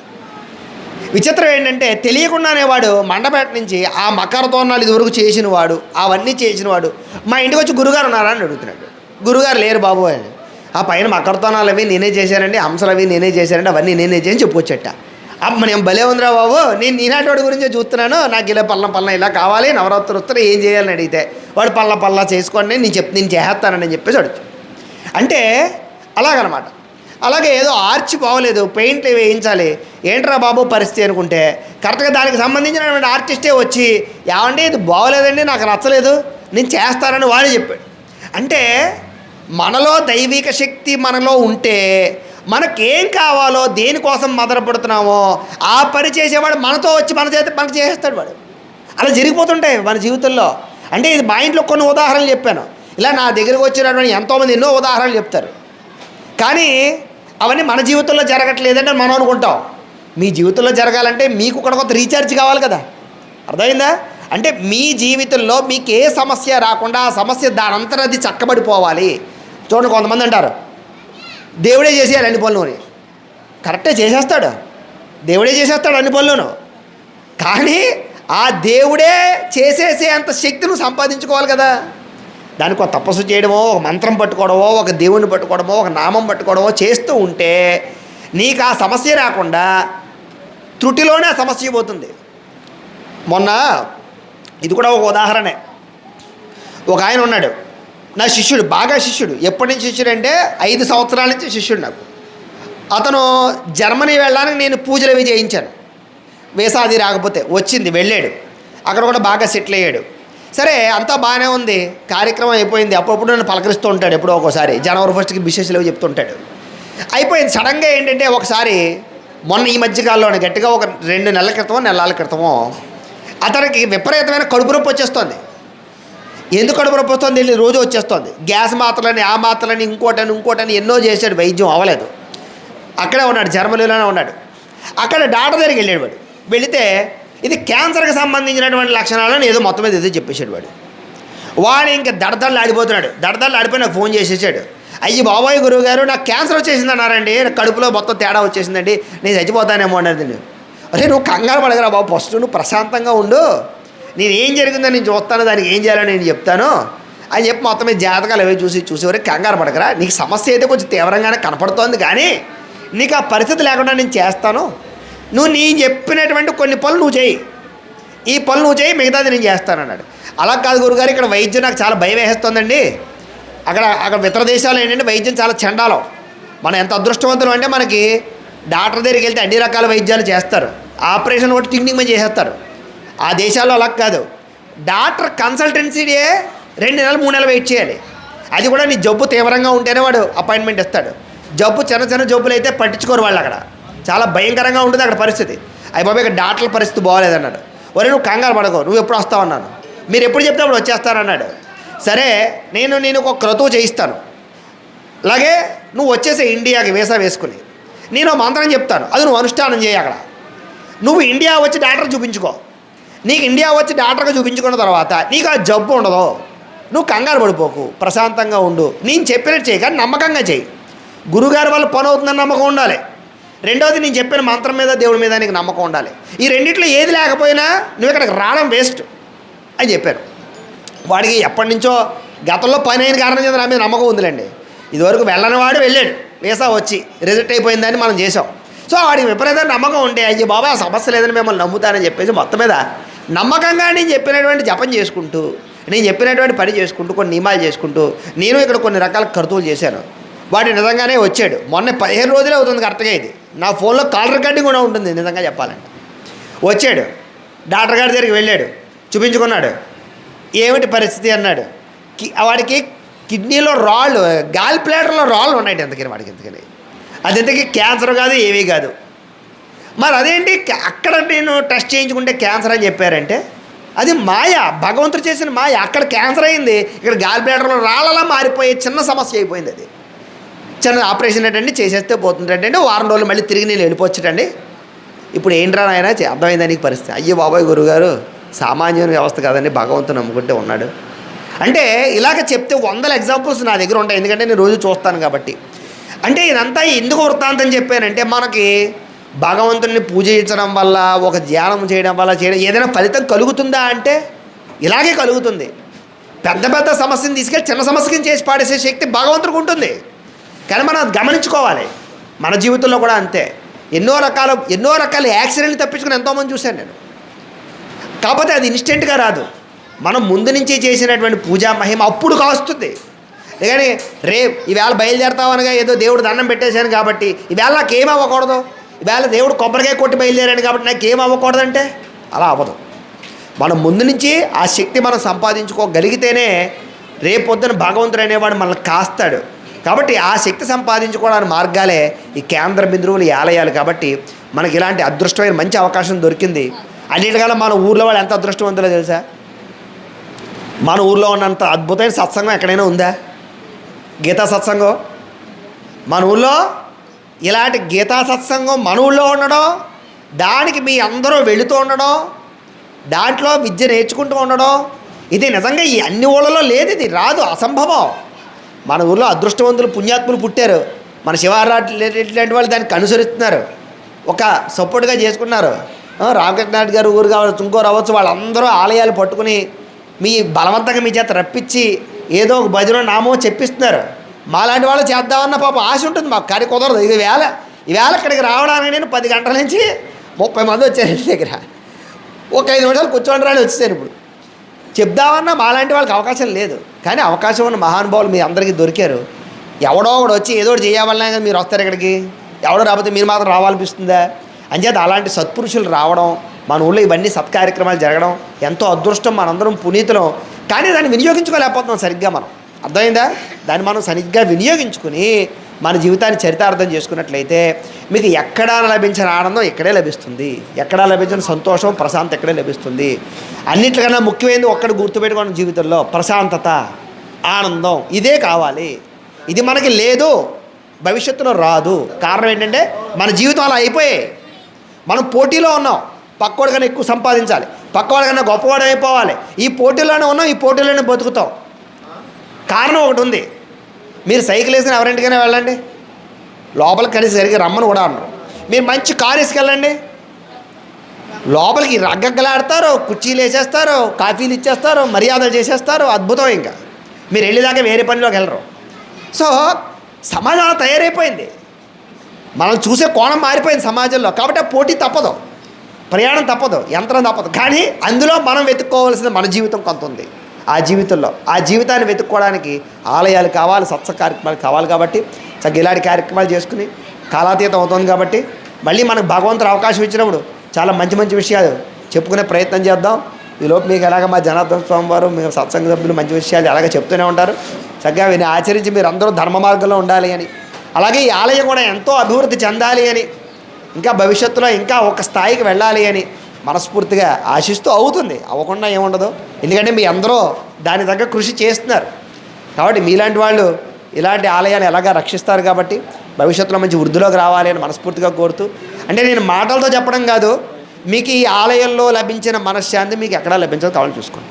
విచిత్రం ఏంటంటే తెలియకుండానే వాడు మండపేట నుంచి ఆ మకర తోరణాలు ఇదివరకు చేసినవాడు, అవన్నీ చేసినవాడు మా ఇంటికి వచ్చి గురుగారు ఉన్నారా అని అడుగుతున్నాడు. గురుగారు లేరు బాబు అని. ఆ పైన మకర తోరణాలు అవి నేనే చేశానండి, హంసలు అవి నేనే చేశానండి, అవన్నీ నేనే చేసి చెప్పుకొచ్చట. అమ్మ నేను భలే ఉందిరా బాబు, నేను ఈనాటి వాడి గురించే చూస్తున్నాను, నాకు ఇలా పళ్ళ ఇలా కావాలి, నవరాత్రులు వస్తారు, ఏం చేయాలని అడిగితే వాడు పళ్ళ చేసుకోండి, నేను చేస్తానని చెప్పేసి అడుగుతాడు. అంటే అలాగనమాట. అలాగే ఏదో ఆర్చి బాగోలేదు, పెయింట్లు వేయించాలి, ఏంట్రా బాబు పరిస్థితి అనుకుంటే కరెక్ట్గా దానికి సంబంధించినటువంటి ఆర్టిస్టే వచ్చి ఏమండి ఇది బాగోలేదండి, నాకు నచ్చలేదు, నేను చేస్తానని వాడు చెప్పాడు. అంటే మనలో దైవిక శక్తి మనలో ఉంటే మనకేం కావాలో, దేనికోసం మొదలుపెడుతున్నామో ఆ పని చేసేవాడు మనతో వచ్చి మనకు చేసేస్తాడు వాడు. అలా జరిగిపోతుంటాయి మన జీవితంలో. అంటే ఇది మా ఇంట్లో కొన్ని ఉదాహరణలు చెప్పాను. ఇలా నా దగ్గరకు వచ్చినటువంటి ఎంతోమంది ఎన్నో ఉదాహరణలు చెప్తారు. కానీ అవన్నీ మన జీవితంలో జరగట్లేదంటే మనం అనుకుంటాం. మీ జీవితంలో జరగాలంటే మీకు కూడా కొంత రీఛార్జ్ కావాలి కదా. అర్థమైందా? అంటే మీ జీవితంలో మీకు ఏ సమస్య రాకుండా ఆ సమస్య దానంతరం అది చక్కబడిపోవాలి. చూడండి, కొంతమంది అంటారు దేవుడే చేసేయాలి అన్ని పనులు. కరెక్టే, చేసేస్తాడు, దేవుడే చేసేస్తాడు అన్ని పనులను. కానీ ఆ దేవుడే చేసేసే అంత శక్తి నువ్వు సంపాదించుకోవాలి కదా. దానికి ఒక తపస్సు చేయడమో, ఒక మంత్రం పట్టుకోవడమో, ఒక దేవుడిని పట్టుకోవడమో, ఒక నామం పట్టుకోవడమో చేస్తూ ఉంటే నీకు ఆ సమస్య రాకుండా త్రుటిలోనే ఆ సమస్య పోతుంది. మొన్న ఇది కూడా ఒక ఉదాహరణే. ఒక ఆయన ఉన్నాడు, నా శిష్యుడు, బాగా శిష్యుడు. ఎప్పటి నుంచి శిష్యుడు అంటే 5 సంవత్సరాల నుంచి శిష్యుడు నాకు. అతను జర్మనీ వెళ్ళడానికి నేను పూజలు అవి చేయించాను. వేసాది రాకపోతే వచ్చింది, వెళ్ళాడు, అక్కడ కూడా బాగా సెటిల్ అయ్యాడు. సరే అంతా బాగానే ఉంది, కార్యక్రమం అయిపోయింది. అప్పుడప్పుడు నన్ను పలకరిస్తూ ఉంటాడు, ఎప్పుడో ఒకసారి జనవరి 1కి విశేషాలు చెప్తుంటాడు. అయిపోయింది. సడన్గా ఏంటంటే ఒకసారి మొన్న ఈ మధ్యకాలంలోనే గట్టిగా ఒక 2 నెలల క్రితమో నెలల క్రితమో అతనికి విపరీతమైన కడుపు నొప్పి వచ్చేస్తుంది. ఎందుకు కడుపు నొప్పి వస్తుంది తెలియదు, రోజు వచ్చేస్తుంది. గ్యాస్ మాత్రలని, ఆ మాత్రలని, ఇంకోటని ఎన్నో చేశాడు, వైద్యం అవ్వలేదు. అక్కడే ఉన్నాడు, జర్మనీలోనే ఉన్నాడు. అక్కడ డాక్టర్ దగ్గరికి వెళ్ళాడు వాడు. వెళితే ఇది క్యాన్సర్కి సంబంధించినటువంటి లక్షణాలను ఏదో మొత్తం మీద ఏదో చెప్పేశాడు వాడు ఇంకా దడదళ్ళు ఆడిపోతున్నాడు. దడదళ్ళు ఆడిపోయి నాకు ఫోన్ చేసేసాడు. అయ్యి బాబాయ్ గురువు గారు నాకు క్యాన్సర్ వచ్చేసింది అన్నారండి, కడుపులో మొత్తం తేడా వచ్చేసిందండి, నేను చచ్చిపోతానేమో అన్నది. అరే నువ్వు కంగారు పడగరా బాబు, ఫస్ట్ నువ్వు ప్రశాంతంగా ఉండు, నేను ఏం జరిగిందో నేను చూస్తాను, దానికి ఏం చేయాలో నేను చెప్తాను అని చెప్పి మొత్తం మీద జాతకాలు అవి చూసేవరకు కంగారు పడగరా, నీకు సమస్య అయితే కొంచెం తీవ్రంగానే కనపడుతోంది కానీ నీకు ఆ పరిస్థితి లేకుండా నేను చేస్తాను, నువ్వు నేను చెప్పినటువంటి కొన్ని పనులు నువ్వు చేయి, ఈ పనులు నువ్వు చేయి, మిగతాది నేను చేస్తానన్నాడు. అలా కాదు గురుగారు, ఇక్కడ వైద్యం నాకు చాలా భయం వేస్తుందండి. అక్కడ ఇతర దేశాలు ఏంటంటే వైద్యం చాలా చండాలం. మనం ఎంత అదృష్టవంతులు అంటే మనకి డాక్టర్ దగ్గరికి వెళ్తే అన్ని రకాల వైద్యాలు చేస్తారు, ఆపరేషన్ ఒకటి టింగ్ మంది చేసేస్తారు. ఆ దేశాల్లో అలా కాదు, డాక్టర్ కన్సల్టెన్సీయే 2 నెలలు 3 నెలలు వెయిట్ చేయాలి. అది కూడా నీ జబ్బు తీవ్రంగా ఉంటేనే వాడు అపాయింట్మెంట్ ఇస్తాడు. జబ్బు చిన్న జబ్బులు అయితే పట్టించుకోరు వాళ్ళు. అక్కడ చాలా భయంకరంగా ఉంటుంది అక్కడ పరిస్థితి. బాబా ఇక్కడ డాక్టర్ల పరిస్థితి బాగోలేదన్నాడు. ఒరే నువ్వు కంగారు పడకో, నువ్వు ఎప్పుడు వస్తావు అన్నాను. మీరు ఎప్పుడు చెప్తే అప్పుడు వచ్చేస్తానన్నాడు. సరే నేను ఒక క్రతువు చేయిస్తాను, అలాగే నువ్వు వచ్చేసే ఇండియాకి వీసా వేసుకుని, నేను మంత్రం చెప్తాను, అది నువ్వు అనుష్ఠానం చేయి. అక్కడ నువ్వు ఇండియా వచ్చి డాక్టర్ చూపించుకో. నీకు ఇండియా వచ్చి డాక్టర్గా చూపించుకున్న తర్వాత నీకు ఆ జబ్బు ఉండదు. నువ్వు కంగారు పడిపోకు, ప్రశాంతంగా ఉండు. నేను చెప్పినట్టు చేయి, కానీ నమ్మకంగా చేయి. గురుగారి వల్ల పని అవుతుందని నమ్మకం ఉండాలి. రెండవది నేను చెప్పిన మంత్రం మీద, దేవుడి మీద నీకు నమ్మకం ఉండాలి. ఈ రెండిట్లో ఏది లేకపోయినా నువ్వు ఇక్కడికి రావడం వేస్ట్ అని చెప్పారు. వాడికి ఎప్పటి నుంచో గతంలో పని అయిన కారణం చేత నా మీద నమ్మకం ఉందిలేండి. ఇదివరకు వెళ్ళని వాడు వెళ్ళాడు, వీసా వచ్చి రిజెక్ట్ అయిపోయిందని మనం చేసాం. సో వాడికి విపరీతమైన నమ్మకం ఉంటే అయ్యి బాబా ఆ సమస్య లేదని మిమ్మల్ని నమ్ముతానని చెప్పేసి మొత్తం మీద నమ్మకంగా నేను చెప్పినటువంటి జపం చేసుకుంటూ, నేను చెప్పినటువంటి పని చేసుకుంటూ, కొన్ని నియమాలు చేసుకుంటూ నేను ఇక్కడ కొన్ని రకాల కర్తువులు చేశాను. వాడు నిజంగానే వచ్చాడు. మొన్న 15 రోజులే అవుతుంది కరెక్ట్గా. ఇది నా ఫోన్లో కాల్ రికార్డింగ్ కూడా ఉంటుంది నిజంగా చెప్పాలంటే. వచ్చాడు, డాక్టర్ గారి దగ్గరికి వెళ్ళాడు, చూపించుకున్నాడు. ఏమిటి పరిస్థితి అన్నాడు. వాడికి కిడ్నీలో రాళ్ళు, గాల్ ప్లాటర్లో రాళ్ళు ఉన్నాయి ఎంతకని వాడికి. ఎందుకని అది ఎంతకీ క్యాన్సర్ కాదు, ఏమీ కాదు. మరి అదేంటి అక్కడ నేను టెస్ట్ చేయించుకుంటే క్యాన్సర్ అని చెప్పారంటే అది మాయ, భగవంతుడు చేసిన మాయ. అక్కడ క్యాన్సర్ అయింది, ఇక్కడ గాల్ బ్లాడర్లో రాళ్ళలా మారిపోయే చిన్న సమస్య అయిపోయింది. అది చిన్న ఆపరేషన్ ఏంటండి, చేసేస్తే పోతుంటండి, వారం రోజులు మళ్ళీ తిరిగి నేను వెళ్ళిపోవచ్చటండి. ఇప్పుడు ఏంట్రా నాయన అర్థమైందా నీకు పరిస్థితి? అయ్యో బాబాయ్ గురుగారు, సామాన్యమైన వ్యవస్థ కాదండి, భగవంతుడు నమ్ముకుంటే ఉన్నాడు అంటే. ఇలాగ చెప్తే 100 ఎగ్జాంపుల్స్ నా దగ్గర ఉంటాయి, ఎందుకంటే నేను రోజు చూస్తాను కాబట్టి. అంటే ఇదంతా ఎందుకు వృత్తాంతం చెప్పానంటే, మనకి భగవంతుడిని పూజించడం వల్ల, ఒక ధ్యానం చేయడం వల్ల ఏదైనా ఫలితం కలుగుతుందా అంటే ఇలాగే కలుగుతుంది. పెద్ద సమస్యను తీసుకెళ్ళి చిన్న సమస్యని చేసి పాడేసే శక్తి భగవంతుడికి ఉంటుంది. కానీ మనం అది గమనించుకోవాలి. మన జీవితంలో కూడా అంతే. ఎన్నో రకాల యాక్సిడెంట్లు తప్పించుకుని ఎంతోమంది చూశాను నేను. కాకపోతే అది ఇన్స్టెంట్గా రాదు, మనం ముందు నుంచి చేసినటువంటి పూజా మహిమ అప్పుడు కాస్తుంది. కానీ ఈవేళ బయలుదేరుతావు అనగా ఏదో దేవుడు దండం పెట్టేశాను కాబట్టి ఈవేళ నాకేం అవ్వకూడదు, ఈవేళ దేవుడు కొబ్బరికాయ కొట్టి బయలుదేరాను కాబట్టి నాకేం అవ్వకూడదంటే అలా అవ్వదు. మనం ముందు నుంచి ఆ శక్తి మనం సంపాదించుకోగలిగితేనే రేపొద్దున భగవంతుడు అనేవాడు మనల్ని కాస్తాడు. కాబట్టి ఆ శక్తి సంపాదించుకోవడానికి మార్గాలే ఈ కేంద్ర బిందువులు, ఈ ఆలయాలు. కాబట్టి మనకి ఇలాంటి అదృష్టమైన మంచి అవకాశం దొరికింది. అన్నిటికన్నా మన ఊర్లో వాళ్ళు ఎంత అదృష్టవంతులో తెలుసా? మన ఊర్లో ఉన్నంత అద్భుతమైన సత్సంగం ఎక్కడైనా ఉందా? గీతా సత్సంగం మన ఊళ్ళో, ఇలాంటి గీతా సత్సంగం మన ఊళ్ళో ఉండడం, దానికి మీ అందరూ వెళుతూ ఉండడం, దాంట్లో విద్య నేర్చుకుంటూ ఉండడం, ఇది నిజంగా ఈ అన్ని ఊళ్ళలో లేదు, ఇది రాదు, అసంభవం. మన ఊళ్ళో అదృష్టవంతులు పుణ్యాత్ములు పుట్టారు. మన శివారెడ్డి లాంటి వాళ్ళు దానికి అనుసరిస్తున్నారు, ఒక సపోర్ట్గా చేసుకున్నారు. రామకృష్ణారెడ్డి గారు ఊరు కావచ్చు, ఇంకో రావచ్చు, వాళ్ళందరూ ఆలయాలు పట్టుకుని మీ బలవంతంగా మీ చేత రప్పించి ఏదో ఒక భజన నామో చెప్పిస్తున్నారు. మాలాంటి వాళ్ళు చేద్దామన్న పాపం ఆశ ఉంటుంది మాకు, కానీ కుదరదు. ఈవేళ ఇక్కడికి రావడానికి నేను 10 గంటల నుంచి 30 మంది వచ్చారు ఇంటి దగ్గర. ఒక 5 నిమిషాలు కూర్చోండి రాని వచ్చేసాను. ఇప్పుడు చెప్దామన్నా మాలాంటి వాళ్ళకి అవకాశం లేదు. కానీ అవకాశం ఉన్న మహానుభావులు మీ అందరికీ దొరికారు. ఎవడో ఒకడు వచ్చి ఏదో ఒకటి చేయాలన్నా కానీ మీరు వస్తారు ఇక్కడికి. ఎవడో రాకపోతే మీరు మాత్రం రావాలనిపిస్తుందా? అంచేత అలాంటి సత్పురుషులు రావడం, మన ఊళ్ళో ఇవన్నీ సత్కార్యక్రమాలు జరగడం ఎంతో అదృష్టం. మనందరం పునీతులం, కానీ దాన్ని వినియోగించుకోలేకపోతున్నాం సరిగ్గా. మనం అర్థమైందా? దాన్ని మనం సరిగ్గా వినియోగించుకుని మన జీవితాన్ని చరితార్థం చేసుకున్నట్లయితే మీకు ఎక్కడా లభించిన ఆనందం ఇక్కడే లభిస్తుంది, ఎక్కడా లభించిన సంతోషం, ప్రశాంతత ఇక్కడే లభిస్తుంది. అన్నిటికన్నా ముఖ్యమైనది ఒక్కటి గుర్తుపెట్టుకోవడం జీవితంలో, ప్రశాంతత, ఆనందం. ఇదే కావాలి. ఇది మనకి లేదు, భవిష్యత్తులో రాదు. కారణం ఏంటంటే మన జీవితం అలా అయిపోయాయి. మనం పోటీలో ఉన్నాం, పక్కోడి కన్నా ఎక్కువ సంపాదించాలి, పక్కవాడి కన్నా గొప్పవాడు అయిపోవాలి. ఈ పోటీలోనే ఉన్నాం, ఈ పోటీలోనే బతుకుతాం. కారణం ఒకటి ఉంది. మీరు సైకిల్ వేసిన ఎవరింటికైనా వెళ్ళండి, లోపలికి కలిసి సరిగ్గా రమ్మని కూడా అన్నారు. మీరు మంచి కారు వేసుకెళ్ళండి, లోపలికి రగ్గలాడతారు, కుర్చీలు వేసేస్తారు, కాఫీలు ఇచ్చేస్తారు, మర్యాదలు చేసేస్తారు, అద్భుతం. ఇంకా మీరు వెళ్ళేదాకా వేరే పనిలోకి వెళ్ళరు. సో సమాజం తయారైపోయింది, మనం చూసే కోణం మారిపోయింది సమాజంలో. కాబట్టి ఆ పోటీ తప్పదు. ప్రయాణం తప్పదు, యంత్రం తప్పదు. కానీ అందులో మనం వెతుక్కోవాల్సిన మన జీవితం కొంత ఉంది. ఆ జీవితాన్ని వెతుక్కోవడానికి ఆలయాలు కావాలి, సత్స కార్యక్రమాలు కావాలి. కాబట్టి చక్కగా ఇలాంటి కార్యక్రమాలు చేసుకుని కాలాతీతం అవుతుంది. కాబట్టి మళ్ళీ మనకు భగవంతుడు అవకాశం ఇచ్చినప్పుడు చాలా మంచి మంచి విషయాలు చెప్పుకునే ప్రయత్నం చేద్దాం. ఈలోపు మీకు ఎలాగ మా జనార్దన స్వామి వారు, మీ సత్సంగ సభ్యులు మంచి విషయాలు ఎలాగ చెప్తూనే ఉంటారు. చక్కగా విని ఆచరించి మీరు అందరూ ధర్మ మార్గంలో ఉండాలి అని, అలాగే ఈ ఆలయం కూడా ఎంతో అభివృద్ధి చెందాలి అని, ఇంకా భవిష్యత్తులో ఇంకా ఒక స్థాయికి వెళ్ళాలి అని మనస్ఫూర్తిగా ఆశిస్తూ అవుతుంది. అవ్వకుండా ఏముండదు. ఎందుకంటే మీ అందరూ దాని దగ్గర కృషి చేస్తున్నారు. కాబట్టి మీలాంటి వాళ్ళు ఇలాంటి ఆలయాలు ఎలాగా రక్షిస్తారు. కాబట్టి భవిష్యత్తులో మంచి వృద్ధిలోకి రావాలి అని మనస్ఫూర్తిగా కోరుతూ, అంటే నేను మాటలతో చెప్పడం కాదు, మీకు ఈ ఆలయంలో లభించిన మనశ్శాంతి మీకు ఎక్కడా లభించదు. కావాలని చూసుకోండి.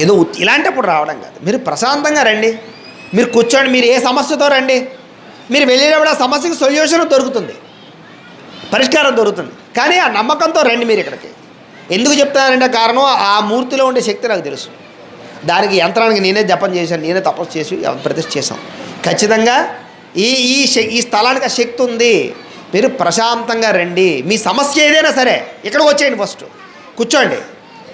ఏదో ఇలాంటప్పుడు రావడం కాదు, మీరు ప్రశాంతంగా రండి, మీరు కూర్చోండి, మీరు ఏ సమస్యతో రండి, మీరు వెళ్ళేటప్పుడు ఆ సమస్యకు సొల్యూషన్ దొరుకుతుంది, పరిష్కారం దొరుకుతుంది. కానీ ఆ నమ్మకంతో రండి మీరు ఇక్కడికి. ఎందుకు చెప్తానంటే కారణం, ఆ మూర్తిలో ఉండే శక్తి నాకు తెలుసు. దానికి యంత్రానికి నేనే జపం చేశాను, నేనే తపస్సు చేసి ప్రతిష్ఠ చేశాం. ఖచ్చితంగా ఈ స్థలానికి ఆ శక్తి ఉంది. మీరు ప్రశాంతంగా రండి. మీ సమస్య ఏదైనా సరే ఇక్కడికి వచ్చేయండి, ఫస్ట్ కూర్చోండి,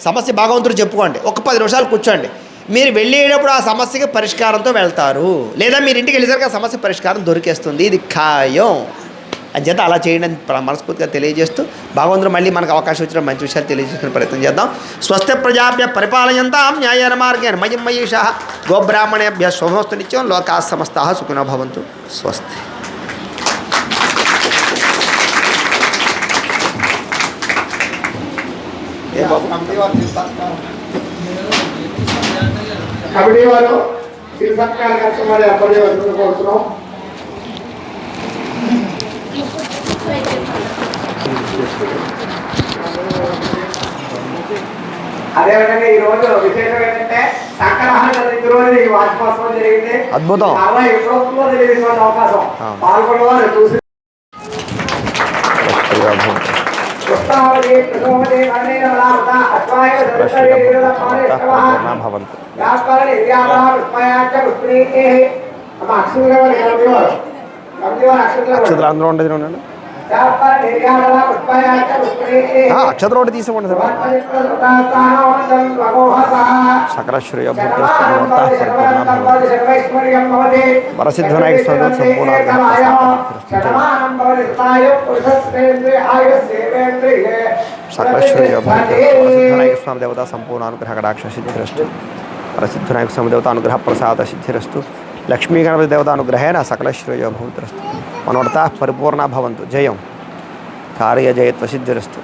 సమస్య భగవంతుడు చెప్పుకోండి, ఒక 10 నిమిషాలు కూర్చోండి. మీరు వెళ్ళేటప్పుడు ఆ సమస్యకి పరిష్కారంతో వెళ్తారు, లేదా మీరు ఇంటికి వెళ్ళేసరికి ఆ సమస్య పరిష్కారం దొరికేస్తుంది. ఇది ఖాయం. అంచేత అలా చేయడం మనస్ఫూర్తిగా తెలియజేస్తూ, భగవంతుడు మళ్ళీ మనకు అవకాశం వచ్చిన మంచి విషయాలు తెలియజేసుకునే ప్రయత్నం చేద్దాం. స్వస్తి ప్రజాభ్య పరిపాలయంతాం న్యాయేన మార్గేణ మయం మయేషః గోబ్రాహ్మణేభ్య శుభమస్తు నిత్యం లోకాః సమస్తాః సుఖినో భవంతు. స్వస్తి. కమిటీ వారు శివ సత్కార కార్యక్రమాలు ఏర్పాటు చేయవలసిందిగా కోరుతున్నాం. అదేవిధంగా ఈ రోజు విశేషం ఏంటంటే సంకరహార రోజు ఈ వార్షికోత్సవం జరిగింది. అద్భుతం. అలా ఎప్పుడో తెలియని అవకాశం పాల్గొనేవారు చూసి అక్షతలు అందులో ఉండేది ఉండండి. అక్షతలు ఒకటి తీసుకోండి సార్. సకలశ్రేయ వరసిద్ధనాయక స్వామి సంపూర్ణ సకలశ్రేయ వరసిద్ధనాయక స్వామి దేవత సంపూర్ణానుగ్రహ కటాక్ష సిద్ధిరస్తు. వరసిద్ధనాయక స్వామి దేవత అనుగ్రహ ప్రసాద సిద్ధిరస్తు. లక్ష్మీ గణపతి దేవతానుగ్రహేణ సకలశ్రేయ భూతరస్తు. మనోర్తా పరిపూర్ణ భవంతు. జయం కార్య జయత్వ సిద్ధిరస్తు.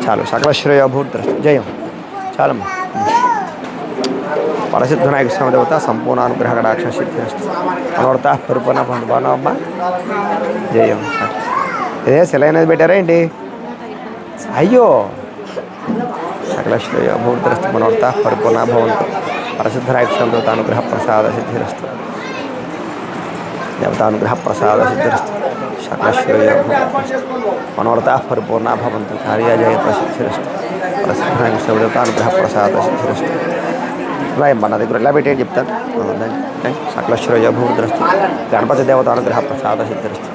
చాలు. సకలశ్రేయ భూతరస్తు. జయం. చాలమ్మా. పరసిద్ధనాయక స్వామి దేవత సంపూర్ణానుగ్రహ కటాక్ష సిద్ధిరస్తు. మనోర్తా పరిపూర్ణ భవంతు. బాగున్నావమ్మా? జయం. ఇదే సెలైనది పెట్టారా ఏంటి? అయ్యో. సకలశ్రేయ భూతరస్తు. మనోర్తా పరిపూర్ణ భవంతు. పరసిద్ధనాయక స్వామి దేవతానుగ్రహ ప్రసాద సిద్ధిరస్తు. దేవతానుగ్రహ ప్రసాద సిద్ధిరస్తు. సకలశ్రేయ మనోరథాః పరిపూర్ణా భవంతు. కార్యజయత్వ సిద్ధిరస్తు. పరసిద్ధనాయక స్వామి దేవతానుగ్రహ ప్రసాద సిద్ధిరస్తు. రాయమ్మ నా దగ్గర ఎలా పెట్టేది చెప్తాను. సకలశ్రేయ భూతరస్తు. గణపతి దేవతానుగ్రహ ప్రసాద సిద్ధిరస్తు.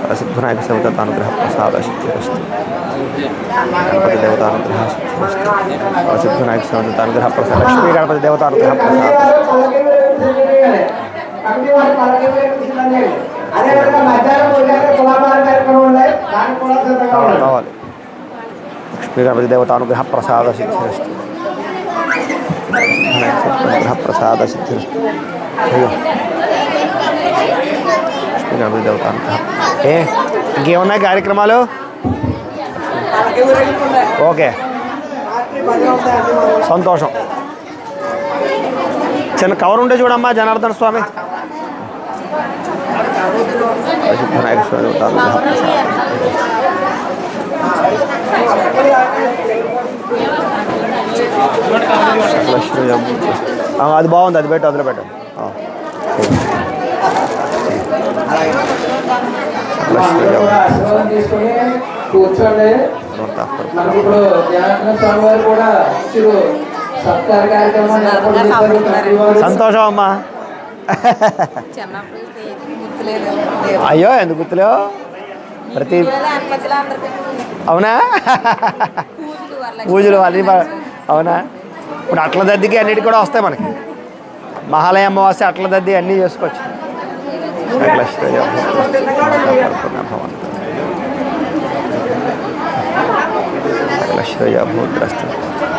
పరసిద్ధనాయక స్వామి దేవతానుగ్రహ ప్రసాద సిద్ధిరస్తు. గణపతి దేవతానుగ్రహ సిద్ధిరస్తు. పరసిద్ధనాయక స్వామి దేవతానుగ్రహ ప్రసాద. లక్ష్మీ గణపతి దేవతానుగ్రహ ప్రసాద. కావాలి. లక్ష్మీ గణపతి దేవతానుగ్రహ ప్రసాద సిద్ధిరస్తు. అనుగ్రహ ప్రసాద సిద్ధిరస్తు. లక్ష్మీ గణపతి దేవతానుగ్రహ. ఇంకేమున్నాయి కార్యక్రమాలు? ఓకే, సంతోషం. చిన్న కవర్ ఉంటే చూడమ్మా. జనార్దన స్వామి వినాయక స్వామి అది బాగుంది. అది పెట్టు, అందులో పెట్టండి. కూర్చోండి. ఇప్పుడు జనార్దన స్వామి వారు కూడా సత్కార కార్యక్రమాన్ని సంతోషం అమ్మా. అయ్యో, ఎందుకు గుర్తులేవు? ప్రతి అవునా పూజలు అన్నీ అవునా ఇప్పుడు అట్ల దద్దికి అన్నిటి కూడా వస్తాయి మనకి మహాలయ అమావాస్య అట్ల దద్ది అన్నీ చేసుకోవచ్చు భూద్రస్తు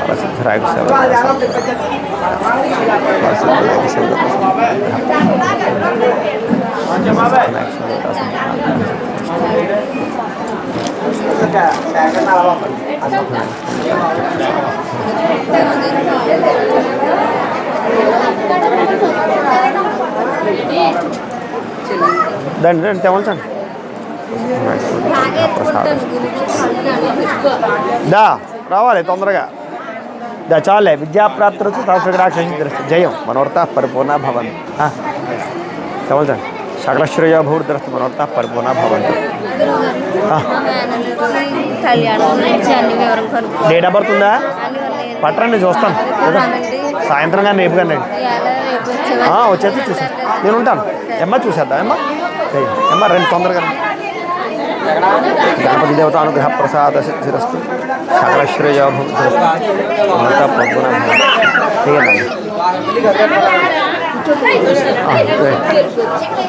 ప్రసిద్ధరాయ దండి రండి తెవల్చండి దా రావాలి తొందరగా దా చాలే విద్యాప్రాప్తి సహస్రాక్ష జయం మనోర్త పరిపూర్ణ భవన్ తెవల్చండి సకలశ్రేయ భూర్ద్రస్తు మనోర్త పరిపూర్ణ భవన్ డేట్ ఆఫ్ బర్త్ ఉందా పట్టరండి చూస్తాను సాయంత్రం కానీ రేపు కానీ వచ్చేసి చూసాను నేను ఉంటాను ఎమ్మ చూసేద్దాం ఎమ్మ రెండు తొందరగా గణపతి దేవత అనుగ్రహ ప్రసాద సిద్ధిరస్తు సకల శ్రేయ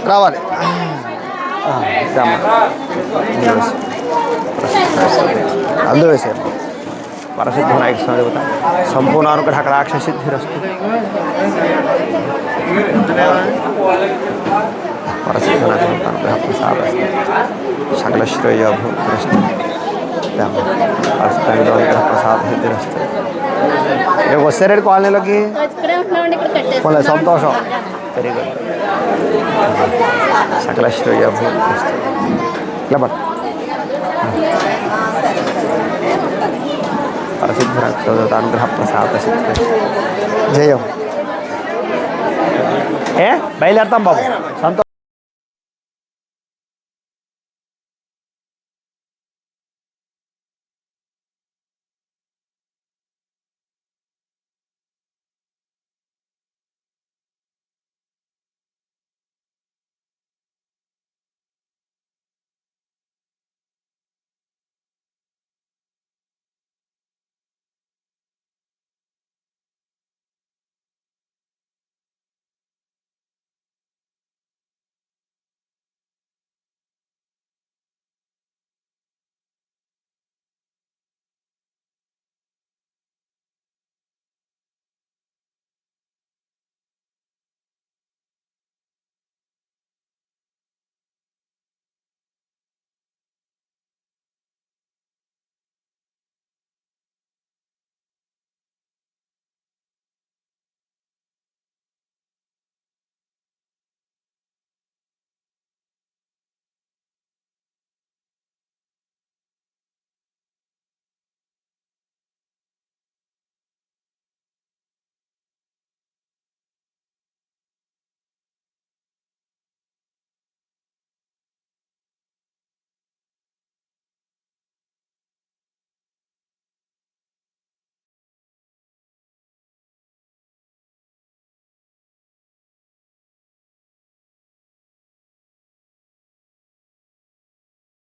రావాలి అందరూ వేసారు వరసిద్ధ వినాయక స్వామి దేవత సంపూర్ణ అనుగ్రహ కటాక్ష సిద్ధిరస్తు వరసిద్ధ అనుగ్రహ ప్రసాద సకల శ్రేయ భూరస్తు అనుగ్రహ ప్రసాద సిద్ధిరస్తు రేపు వస్తారండి కాలనీలోకి సంతోషం వెరీ గుడ్ సకల శ్రేయ భూరస్తు ఇలా పట్టు ప్రసిద్ధ అనుగ్రహ ప్రసాద సిద్ధి జయం బయలుదేరుతాం బాబు సంతోషం